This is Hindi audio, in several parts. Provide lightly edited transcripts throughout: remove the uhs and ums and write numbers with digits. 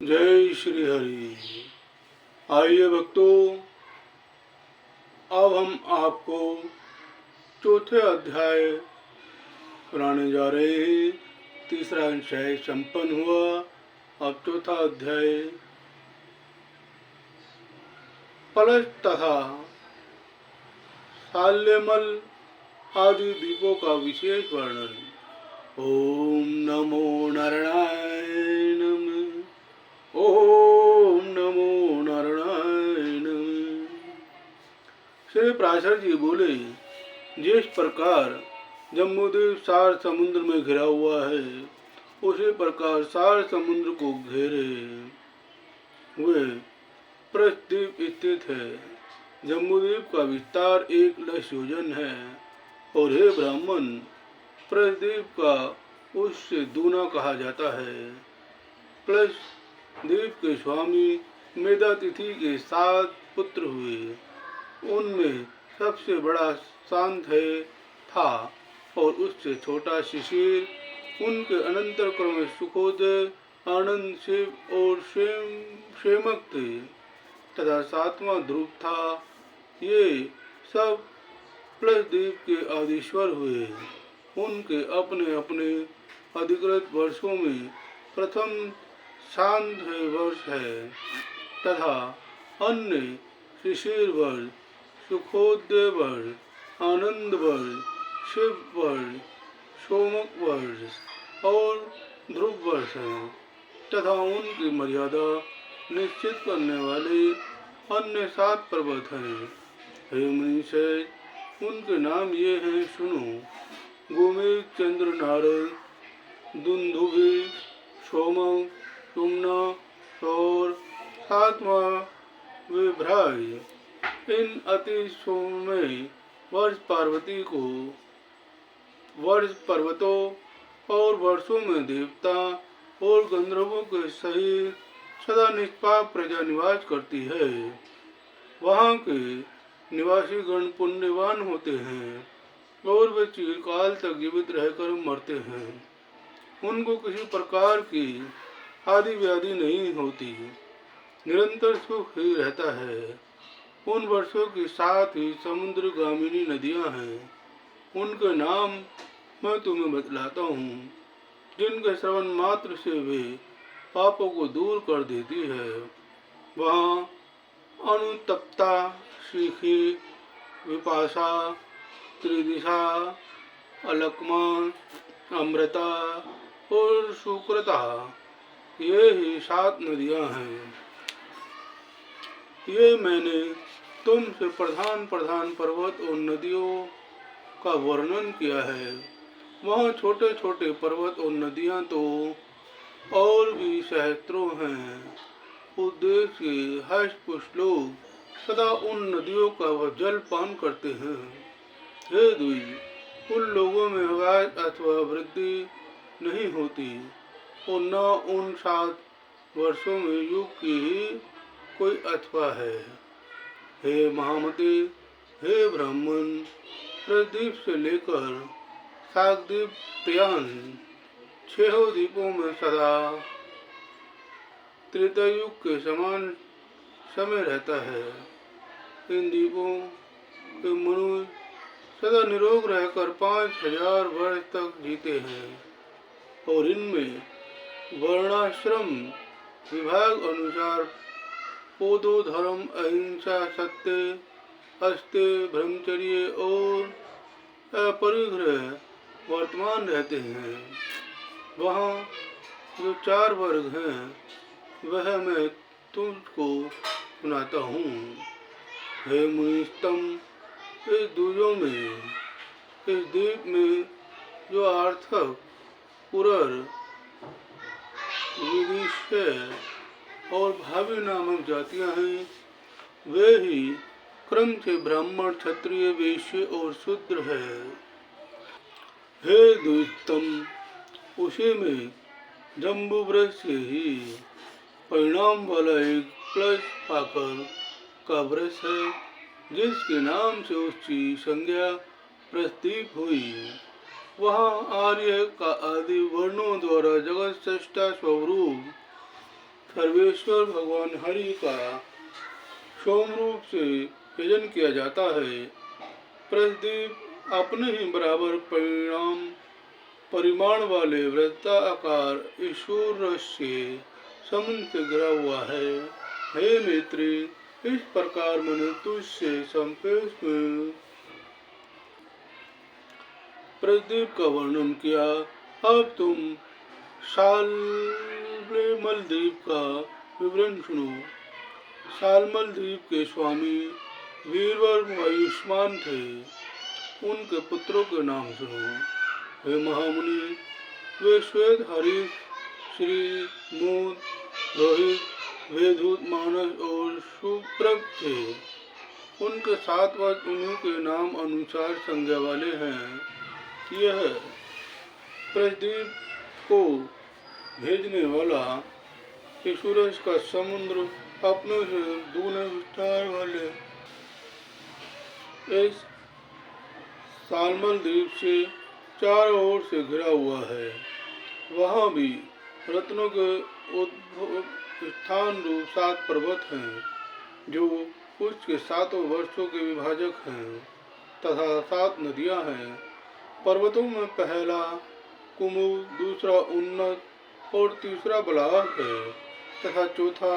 जय श्री हरि। आइए भक्तों, अब हम आपको चौथे अध्याय सुनाने जा रहे हैं। तीसरा अध्याय संपन्न हुआ। अब चौथा अध्याय पलश तथा शाल्यमल आदि द्वीपों का विशेष वर्णन। ओम नमो नारायणाय नमः। ओम नमो नारायण। श्री पराशर जी बोले, जिस प्रकार जम्बूद्वीप सार समुद्र में घिरा हुआ है, उसी प्रकार सार समुद्र को घेरे हुए प्रस्थद्वीप स्थित है। जम्बूद्वीप का विस्तार 1 योजन है और हे ब्राह्मण, प्रस्थद्वीप का उससे दूना कहा जाता है। प्रस्थद्वीप के स्वामी मेधातिथि के 7 पुत्र हुए। उनमें सबसे बड़ा शांतय था और उससे छोटा शिशिर। उनके अनंतर क्रम सुखोदय, आनंद, शिव और क्षेमक थे तथा 7वां ध्रुव था। ये सब प्लसद्वीप के आदिश्वर हुए। उनके अपने अपने अधिकृत वर्षों में प्रथम शांतय वर्ष है तथा अन्य शिशिर वर्ष, सुखोदय वर्ष, आनंद वर्ष, शिव वर्ष, सोमक वर्ष और ध्रुव वर्ष है तथा उनकी मर्यादा निश्चित करने वाले अन्य 7 पर्वत हैं। हे मुनीश्वर, उनके नाम ये हैं, सुनो। गोमेद, चंद्र, नारद, दुंदुभि, सोमक, सुमना और 7वां विभ्राज। इन अति सौम्य वर्ष पार्वती को वर्ष पर्वतों और वर्षों में देवता और गंधर्वों के सहित सदा निष्पाप प्रजा निवास करती है। वहाँ के निवासी गण पुण्यवान होते हैं और वे चिरकाल तक जीवित रहकर मरते हैं। उनको किसी प्रकार की आदि व्याधि नहीं होती, निरंतर सुख ही रहता है। उन वर्षों के साथ ही समुद्र गामिनी नदियां हैं। उनके नाम मैं तुम्हें बतलाता हूँ, जिनके श्रवण मात्र से वे पापों को दूर कर देती है। वहाँ अनुतप्ता, शिखी, विपाशा, त्रिदिशा, अलकमा, अमृता और सुकृता, ये ही 7 नदियां हैं। ये मैंने तुमसे प्रधान प्रधान पर्वत और नदियों का वर्णन किया है। वहाँ छोटे छोटे पर्वत और नदियाँ तो और भी सहस्त्रों हैं। उद्देश्य के हष्टपुष्ट लोग सदा उन नदियों का वह जल पान करते हैं। हे द्विज, उन लोगों में विवाद अथवा वृद्धि नहीं होती और न उन 7 वर्षों में युग की ही कोई अथवा है। हे महामते, हे ब्राह्मण, प्रदीप से लेकर सागदीप पर्यंत 6 द्वीपों में सदा त्रेतायुग के समान समय रहता है। इन द्वीपों के मनुष्य सदा निरोग रहकर 5000 वर्ष तक जीते हैं और इनमें वर्णाश्रम विभाग अनुसार पोदो, धर्म, अहिंसा, सत्य, अस्त्य, ब्रह्मचर्य और अपरिग्रह वर्तमान रहते हैं। वहाँ जो 4 वर्ग हैं, वह मैं तुमको सुनाता हूँ। हे मुनिस्तम, इस द्वीपों में, इस द्वीप में जो आर्थक, पुरर, विदिशय और भावी नामक जातियां हैं, वे ही क्रम से ब्राह्मण, क्षत्रिय, वैश्य और शूद्र है। हे द्वितम, उसी में जम्बू वृक्ष से ही परिणाम वाला एक प्लस पाकर का वृक्ष है, जिसके नाम से उसकी संज्ञा प्रस्तीप हुई। वहाँ आर्य का आदि वर्णों द्वारा जगत सृष्टा स्वरूप सर्वेश्वर भगवान हरि का सोम रूप से यजन किया जाता है। प्रदीप अपने ही बराबर परिमाण वाले वृत्ताकार ईश्वर से समुद्र से घिरा हुआ है। हे मैत्री, इस प्रकार मैंने तुझसे संक्षेप में प्रदीप का वर्णन किया। अब तुम सालमल द्वीप का विवरण सुनो। सालमल द्वीप के स्वामी वीरवर आयुष्मान थे। उनके पुत्रों के नाम सुनो। हे महामुनि, वे श्वेत, हरित, श्री, मूत, रोहित, वेदूत, मानस और सुप्रभ थे। उनके 7 वंश उन्हीं के नाम अनुसार संज्ञा वाले हैं। यह प्रदीप को भेजने वाला सूरज का समुद्र अपने से दूने विस्तार वाले इस सालमल द्वीप से चारों ओर से घिरा हुआ है। वहाँ भी रत्नों के उद्भव स्थान रूप 7 पर्वत हैं, जो उसके 7 वर्षों के विभाजक हैं, तथा 7 नदियाँ हैं। पर्वतों में पहला कुमुद, दूसरा उन्नत और तीसरा बलाक है, तथा चौथा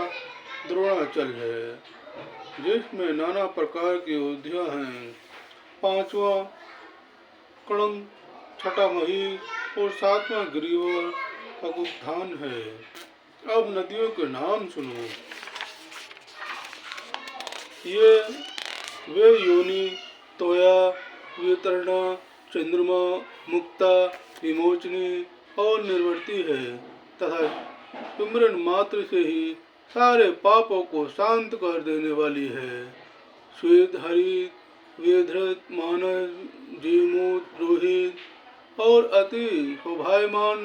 द्रोणाचल है, जिसमें नाना प्रकार की उद्यान हैं। 5वां कणंग, 6वां महीष और 7वां गिरिवर अगुत्थान है। अब नदियों के नाम सुनो। ये वे योनि, तोया, वितरणा, चंद्रमा, मुक्ता, विमोचनी और निर्वर्ती है, तथा सुमिरन मात्र से ही सारे पापों को शांत कर देने वाली है। श्वेत, हरित, वेधृत, मानस, जीमूत, रोहित और अति शोभायमान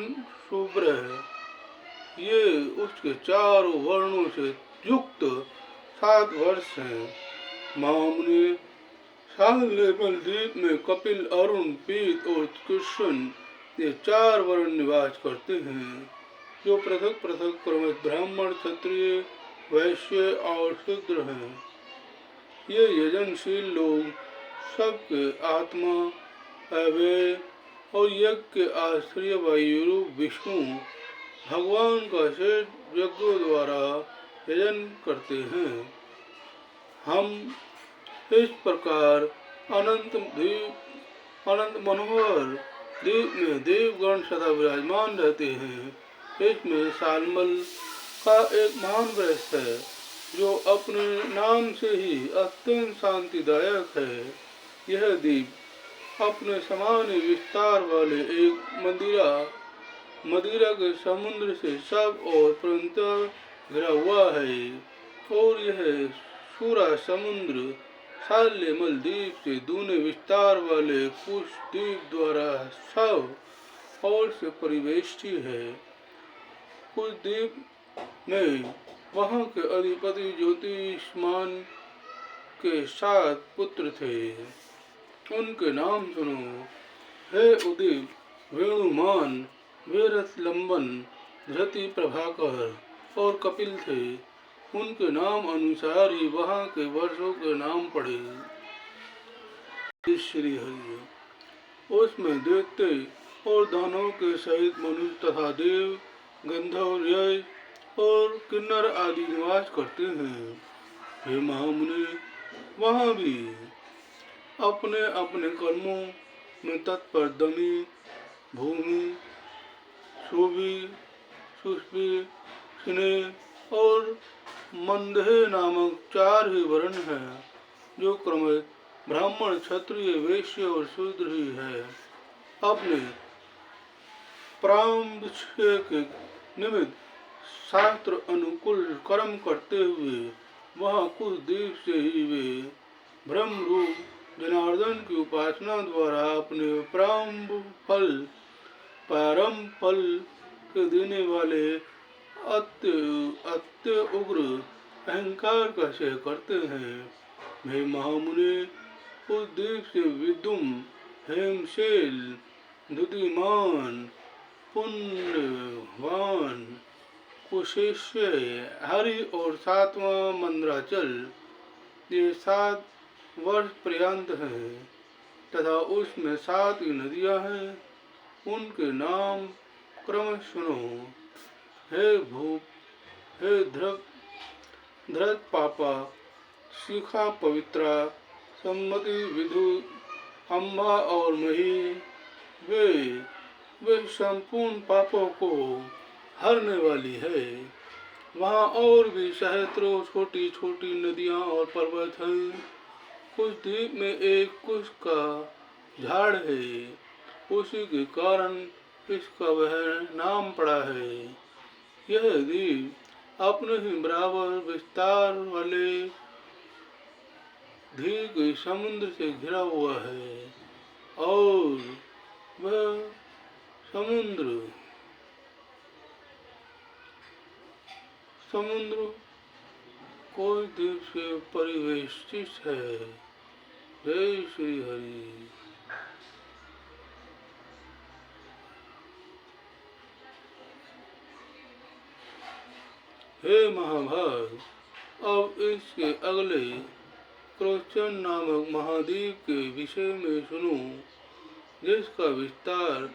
शुभ्र है। ये उसके चारों वर्णों से युक्त 7 वर्ष हैं। महामुनि, सालमल द्वीप में कपिल, अरुण, पीत और कृष्ण ये 4 वर्ण निवास करते हैं, जो पृथक पृथक क्रमश ब्राह्मण, क्षत्रिय, वैश्य और शूद्र हैं। ये यजनशील लोग सबके आत्मा, अव्यय और यज्ञ के आश्रय वायुरूप विष्णु भगवान का श्रेष्ठ यज्ञों द्वारा यजन करते हैं। हम इस प्रकार अनंत मनोहर द्वीप में देवगण सदा विराजमान रहते हैं। इसमें सालमल का एक महान वृक्ष है, जो अपने नाम से ही अत्यंत शांतिदायक है। यह द्वीप अपने समान विस्तार वाले एक मदिरा के समुद्र से सब और पूर्णतः घिरा हुआ है, और यह पूरा समुद्र सालमल द्वीप से दूने विस्तार वाले कुश द्वीप द्वारा सब और से परिवेष्टित है। कुश द्वीप में वहाँ के अधिपति ज्योतिष्मान के 7 पुत्र थे। उनके नाम सुनो। हे उदित, वेणुमान, वीरथ लंबन, धृति, प्रभाकर और कपिल थे। उनके नाम अनुसार ही वहाँ के वर्षों के नाम पड़े। श्री हरि, उसमें दैत्य और दानव के सहित मनुष्य तथा देव, गंधर्व, यक्ष और किन्नर आदि निवास करते हैं। हे महामुनि, वहाँ भी अपने अपने कर्मों में तत्पर दमी, भूमि, सुबी, सुष्पी, स्नेह और मंदहे नामक 4 ही वर्ण हैं, जो क्रमश ब्राह्मण, क्षत्रिय, वैश्य और शूद्र ही है। अपने प्रारंभ के निमित्त शास्त्र अनुकूल कर्म करते हुए वहाँ कुछ द्वीप से ही वे ब्रह्म रूप जनार्दन की उपासना द्वारा अपने प्रारंभ फल के देने वाले अत्य उग्र अहंकार का क्षय करते हैं। हे महामुनि, उस द्वीप से विदुम, हेमशैल, दुतिमान, पुण्यवान कुशेश्य हरि और सातवां मंद्राचल, ये 7 वर्ष पर्यंत है तथा उसमें 7 नदियां हैं। उनके नाम क्रम सुनो। हे भूप, हे धृत पापा, शिखा पवित्रा, सम्मति विधु, अम्बा और मही, वे संपूर्ण पापों को हरने वाली है। वहाँ और भी सहस्त्रों छोटी छोटी नदियाँ और पर्वत हैं। कुछ द्वीप में एक कुश का झाड़ है, उसी के कारण इसका वह नाम पड़ा है। यह द्वीप अपने ही बराबर विस्तार वाले दीर्घ समुद्र से घिरा हुआ है और वह समुद्र कोई द्वीप से परिवेष्टित है। जय श्री हरि। हे महाभाग, अब इसके अगले क्रोचन नामक महाद्वीप के विषय में सुनो, जिसका विस्तार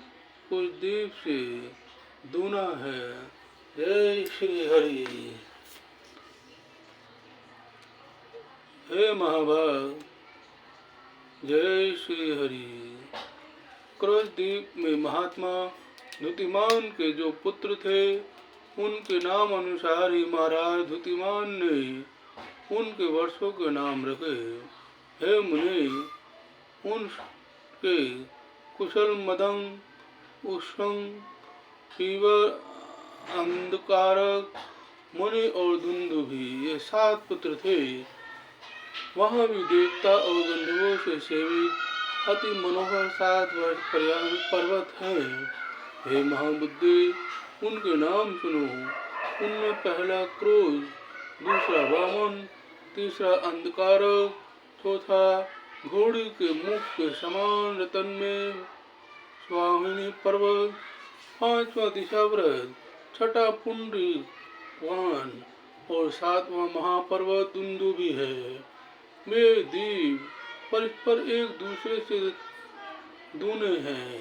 कुछ द्वीप से दूना है। जय श्री हरि। हे महाभाग, जय श्री हरि। क्रोच द्वीप में महात्मा धुतिमान के जो पुत्र थे, उनके नाम अनुसार ही महाराज धुतिमान ने उनके वर्षों के नाम रखे। हे मुनि, उनके कुशल मदंग, उष्ण, पीवर, अंधकारक, मुनि और दुंदुभि, ये 7 पुत्र थे। वहाँ भी देवता और गंधर्वों से सेवित अति मनोहर 7 वर्ष पर्वत हैं। हे महाबुद्धि, उनके नाम सुनो। उनमें पहला क्रोध, दूसरा वामन, तीसरा अंधकारक, चौथा घोड़ी के मुख के समान रतन में स्वाहिनी पर्वत, 5वां दिशाव्रत, 6ठा पुंडरी वाहन और 7वां महापर्वत दुंदुभि है। वे द्वीप परस्पर एक दूसरे से दूने हैं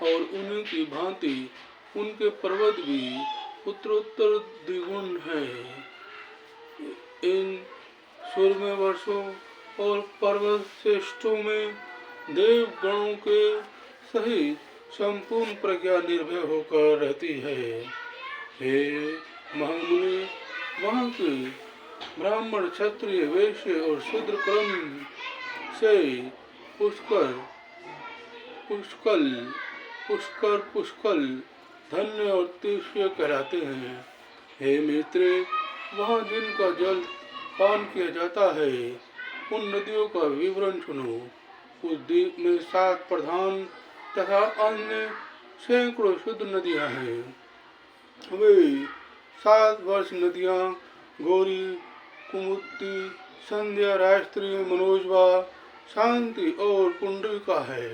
और उन्हीं की भांति उनके पर्वत भी उत्तरोत्तर द्विगुण हैं। इन सूर्य वर्षों और पर्वत श्रेष्ठों में देव गणों के सहित संपूर्ण प्रज्ञा निर्भय होकर रहती है। हे महामुनि, वहाँ के ब्राह्मण, क्षत्रिय, वैश्य और शूद्र क्रम से पुष्कल धन्य और तीव्र कहलाते हैं। हे मित्र, वहाँ जिनका जल पान किया जाता है, उन नदियों का विवरण सुनो। उस द्वीप में 7 प्रधान तथा अन्य सैकड़ों शुद्ध नदियाँ हैं। वे 7 वर्ष नदियाँ गौरी, कुमुद्ती, संध्या, राष्ट्रीय, मनोजवा, शांति और पुंडरिका है।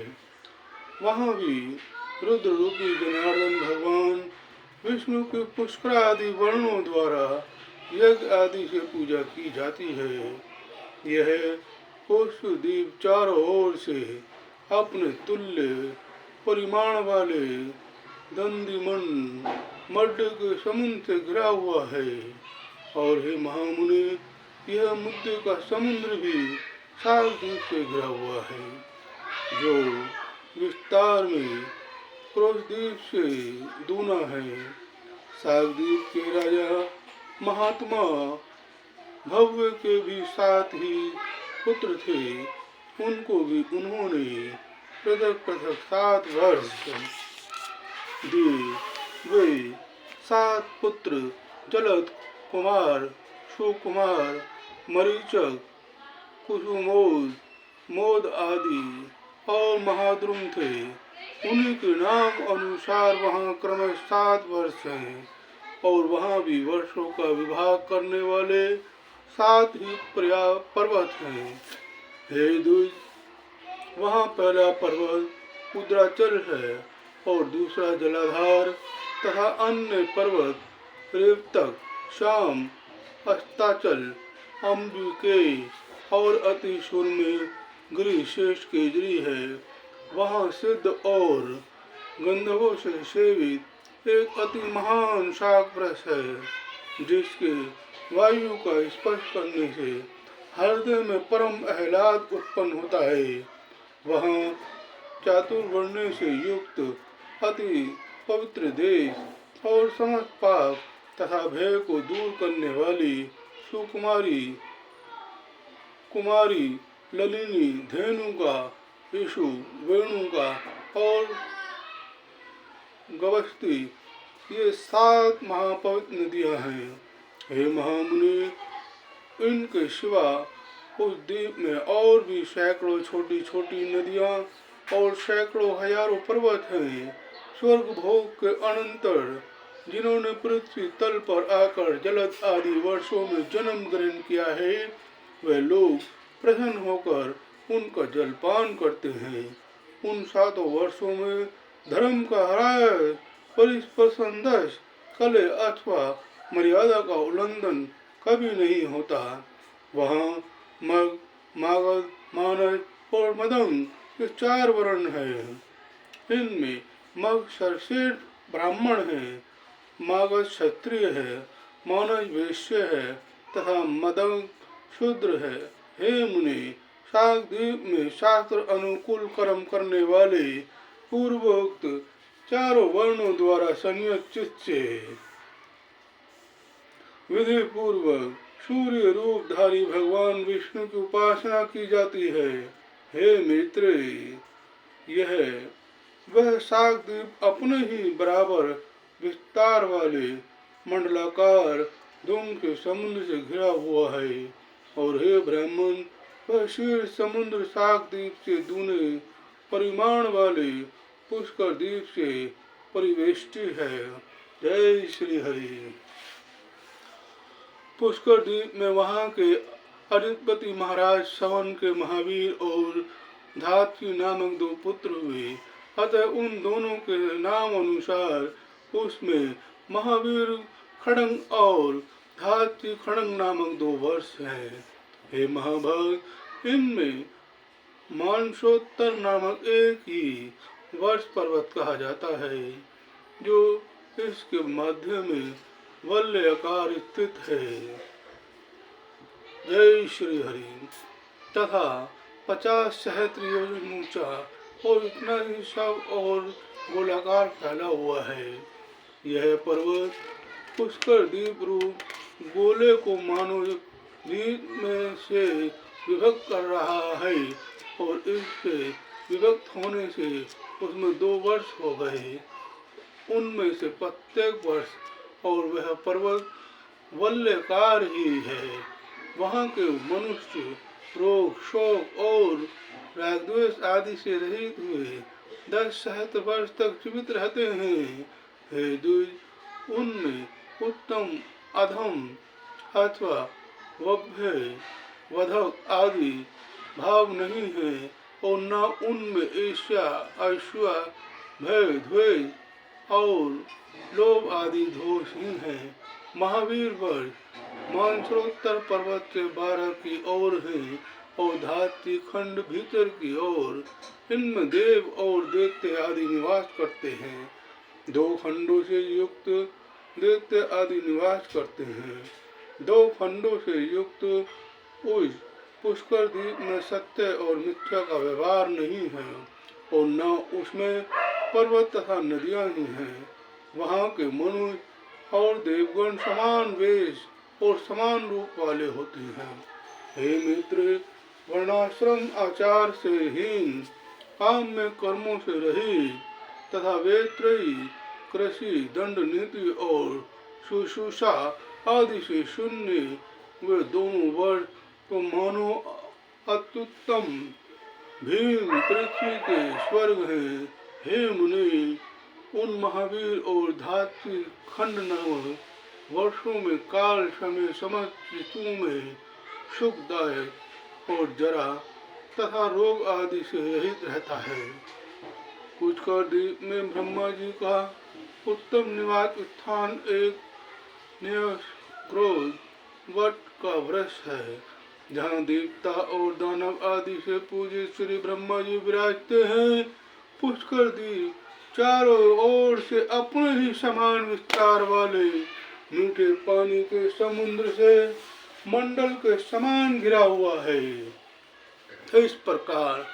वहाँ भी रुद्र रूपी जनार्दन भगवान विष्णु के पुष्कर आदि वर्णों द्वारा यज्ञ आदि से पूजा की जाती है। यह कौस्तुभद्वीप चारों ओर से अपने तुल्य परिमाण वाले दंडीमन मड्ड के समुद्र से घिरा हुआ है। और हे महामुनि, यह मुद्दे का समुद्र भी सागद्वीप से घिरा हुआ है, जो विस्तार में क्रोधद्वीप से दूना है। सागद्वीप के राजा महात्मा भव्य के भी 7 ही पुत्र थे। उनको भी उन्होंने पृथक 7 वर्ष दिए। वे 7 पुत्र जलद कुमार, सुकुमार, मरीचक, कुसुमोद, मोद आदि और महाद्रुम थे। उन्हीं के नाम अनुसार वहाँ क्रमश 7 वर्ष हैं और वहाँ भी वर्षों का विभाग करने वाले 7 ही पर्वत हैं। हे द्विज, वहाँ पहला पर्वत उद्राचल है और दूसरा जलाधार, तथा अन्य पर्वत रेवतक, शाम, अस्ताचल, अम्बिके और अति में गिरि शेष केजरी है। वहाँ सिद्ध और गंधर्वों से सेवित एक अति महान शाक वृक्ष है, जिसके वायु का स्पर्श करने से हृदय में परम आह्लाद उत्पन्न होता है। वहाँ चातुर्वर्ण्य से युक्त अति पवित्र देश और समस्त पाप तथा भय को दूर करने वाली सुकुमारी कुमारी ललिनी, धेनु का, यशु, वेणु का और गवस्ती, ये 7 महापवित्र नदियां हैं। हे महामुनि, इनके सिवा उस द्वीप में और भी सैकड़ों छोटी छोटी नदियां और सैकड़ों हजारों पर्वत हैं। स्वर्ग भोग के अनंतर जिन्होंने पृथ्वी तल पर आकर जलद आदि वर्षों में जन्म ग्रहण किया है, वे लोग प्रसन्न होकर उनका जलपान करते हैं। उन 7 वर्षों में धर्म का ह्रास, परिस्पर्शनदश, कलह अथवा मर्यादा का उल्लंघन कभी नहीं होता। वहाँ मग, मागध, मानस और मदंग ये 4 वर्ण हैं। इनमें मग सर्वश्रेष्ठ ब्राह्मण है, मागध क्षत्रिय है, मानस वैश्य है तथा मदंग शूद्र है। हे मुनि, शाक द्वीप में शास्त्र अनुकूल कर्म करने वाले पूर्वोक्त 4 वर्णों द्वारा संयत चित्त से विधि पूर्वक सूर्य रूपधारी भगवान विष्णु की उपासना की जाती है। हे मित्र, यह वह शाक द्वीप अपने ही बराबर विस्तार वाले मंडलाकार धूम के समुद्र से घिरा हुआ है। और हे ब्राह्मण, वह शीर समुद्र शाक द्वीप से दूने परिमाण वाले पुष्कर द्वीप से परिवेष्टित है। जय श्री हरि। पुष्कर द्वीप में वहाँ के अधिपति महाराज सवन के महावीर और धात्री नामक 2 पुत्र हुए। अतः उन दोनों के नाम अनुसार उसमें महावीर खड़ंग और धात्री खड़ंग नामक 2 वर्ष हैं। हे महाभाग, इनमें मानसोत्तर नामक एक ही वर्ष पर्वत कहा जाता है, जो इसके मध्य में वलयाकार स्थित है। जय श्री हरि। तथा 50 सहस्त्र योजन ऊंचा और इतना ही सब और गोलाकार फैला हुआ है। यह पर्वत पुष्कर द्वीप रूप गोले को मानो द्वीप में से विभक्त कर रहा है, और इससे विभक्त होने से उसमें 2 वर्ष हो गए। उनमें से प्रत्येक वर्ष और वह पर्वत वलयाकार ही है। वहाँ के मनुष्य रोग, शोक और राग द्वेष आदि से रहित हुए 10 सहस्त्र वर्ष तक जीवित रहते हैं। हे द्विज, उनमें उत्तम, अधम अथवा वभ्य, वधक आदि भाव नहीं है, और न उनमें ईर्ष्या, ऐश्वर्य, भय, द्वेष और लोभ आदि दोष ही हैं। महावीर वर्ष मानसरोत्तर पर्वत से 12 की ओर है और धात्री खंड भीतर की ओर। इनमें देव और दैत्य आदि निवास करते हैं। 2 खंडों से युक्त दैत्य आदि निवास करते हैं। 2 खंडों से युक्त उस पुष्कर द्वीप में सत्य और मिथ्या का व्यवहार नहीं है, और न उसमें पर्वत तथा नदियां ही हैं। वहाँ के मनुष्य और देवगण समान वेश और समान रूप वाले होते हैं। हे मित्र, वर्णाश्रम आचार से हीन, काम में कर्मों से रहित तथा वेत्रयी, कृषि, दंड नीति और शुश्रूषा आदि से शून्य वे दोनों वर्ष तो मानो अत्युत्तम भीम पृथ्वी के स्वर्ग हैं। हे मुनि, उन महावीर और धात्री खंड नामक वर्षों में काल समय समस्त ऋतुओं में सुखदायक और जरा तथा रोग आदि से रहित रहता है। पुष्कर द्वीप में ब्रह्मा जी का उत्तम निवास स्थान एक क्रोध वट का वृक्ष है, जहाँ देवता और दानव आदि से पूजित श्री ब्रह्मा जी विराजते हैं। पुष्कर द्वीप चारों ओर से अपने ही समान विस्तार वाले मीठे पानी के समुद्र से मंडल के समान घिरा हुआ है। इस प्रकार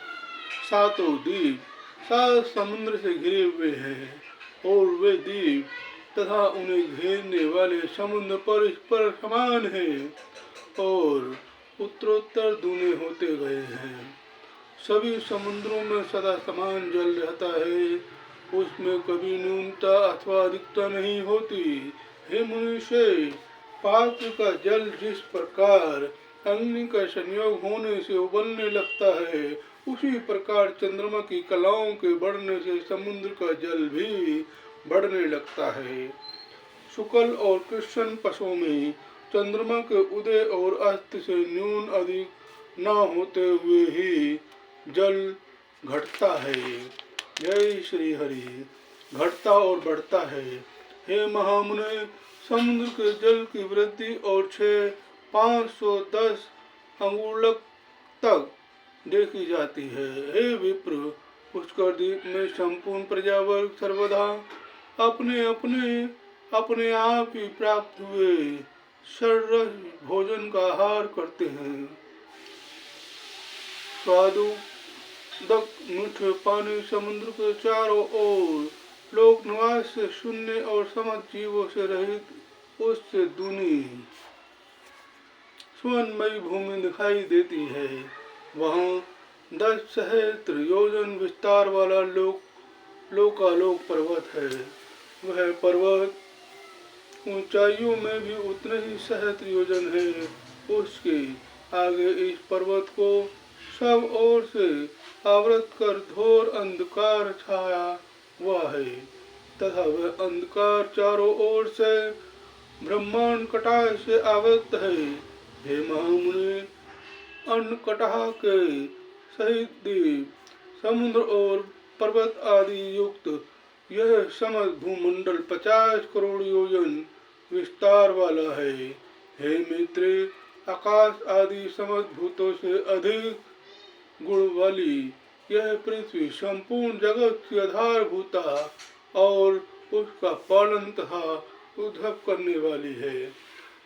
सातों द्वीप सात समुद्र से घिरे हुए हैं और वे द्वीप तथा उन्हें घेरने वाले समुद्र परस्पर समान हैं और उत्तरोत्तर दूने होते गए हैं। सभी समुद्रों में सदा समान जल रहता है, उसमें कभी न्यूनता अथवा अधिकता नहीं होती। हे मनुष्य, पात्र का जल जिस प्रकार अग्नि का संयोग होने से उबलने लगता है, उसी प्रकार चंद्रमा की कलाओं के बढ़ने से समुद्र का जल भी बढ़ने लगता है। शुक्ल और कृष्ण पक्षों में चंद्रमा के उदय और अस्त से न्यून अधिक न होते हुए ही जल घटता है। जय श्री हरि। घटता और बढ़ता है। हे महामुने, समुद्र के जल की वृद्धि और 510 अंगुलक तक देखी जाती है। हे विप्र, पुष्कर द्वीप में संपूर्ण प्रजावर्ग सर्वदा अपने आप ही प्राप्त हुए सर्वरस भोजन का आहार करते हैं। स्वादु दक मीठे पानी समुद्र के चारों ओर लोक निवास से शून्य और समस्त जीवों से रहित उससे दूनी स्वर्णमयी भूमि दिखाई देती है। वहाँ 10 सहस्त्र योजन विस्तार वाला लोकालोक पर्वत है। वह पर्वत ऊंचाइयों में भी उतने ही सहस्त्र योजन है। उसके आगे इस पर्वत को सब ओर से आवृत कर घोर अंधकार छाया हुआ है तथा वह अंधकार चारों ओर से ब्रह्मांड कटाह से आवृत है। हे महामुनि, अन्नकटाह के सहित द्वीप, समुद्र और पर्वत आदि युक्त यह समस्त भूमंडल 50 करोड़ योजन विस्तार वाला है। हे मित्र, आकाश आदि समस्त भूतों से अधिक गुण वाली यह पृथ्वी संपूर्ण जगत की आधारभूता और उसका पालन तथा उद्भव करने वाली है।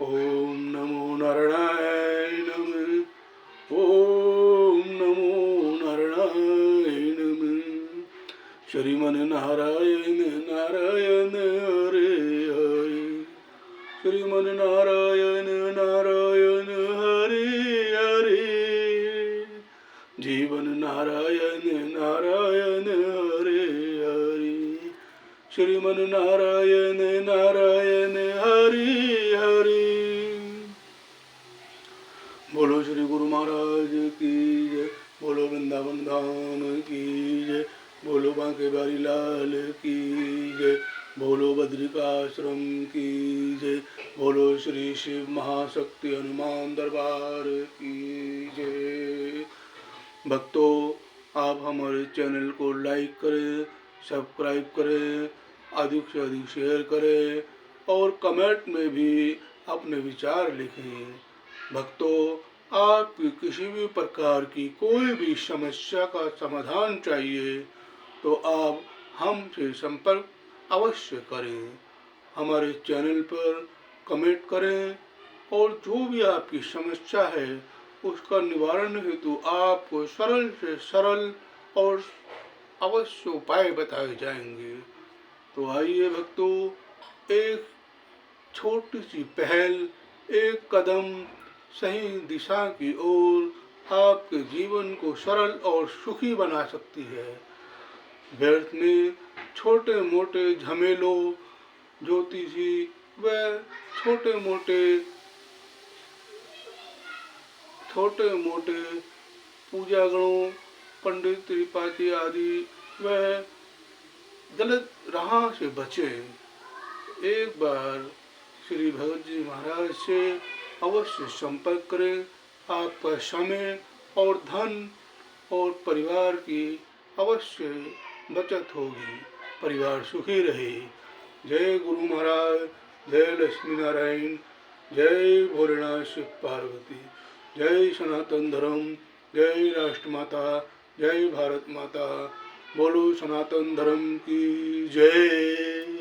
ओम नमो नारायणाय नमः। ओम नमो नारायणाय नमः। श्रीमन नारायण नारायण हरे हरे। श्रीमन नारायण नारायण हरे हरे। जीवन नारायण नारायण हरे हरे। श्रीमन नारायण नारायण हरे हरे। बोलो श्री गुरु महाराज की जय। बोलो वृंदावन धाम की जय। बोलो बांके बारी लाल की जय। बोलो बद्रिकाश्रम की जय। बोलो श्री शिव महाशक्ति हनुमान दरबार की जय। भक्तों, आप हमारे चैनल को लाइक करें, सब्सक्राइब करें, अधिक से अधिक शेयर करें और कमेंट में भी अपने विचार लिखें। भक्तों, आपकी किसी भी प्रकार की कोई भी समस्या का समाधान चाहिए तो आप हमसे संपर्क अवश्य करें। हमारे चैनल पर कमेंट करें और जो भी आपकी समस्या है उसका निवारण हेतु आपको सरल से सरल और अवश्य उपाय बताए जाएंगे। तो आइए भक्तों, एक छोटी सी पहल, एक कदम सही दिशा की ओर आपके जीवन को सरल और सुखी बना सकती है। व्यर्थ में छोटे मोटे झमेलों, ज्योतिषी व छोटे मोटे पूजा गणों, पंडित त्रिपाठी आदि व गलत राह से बचे। एक बार श्री भगत जी महाराज से अवश्य संपर्क करें। आपका समय और धन और परिवार की अवश्य बचत होगी, परिवार सुखी रहे। जय गुरु महाराज, जय लक्ष्मी नारायण, जय भोलेनाथ शिव पार्वती, जय सनातन धर्म, जय राष्ट्र माता, जय भारत माता, बोलो सनातन धर्म की जय।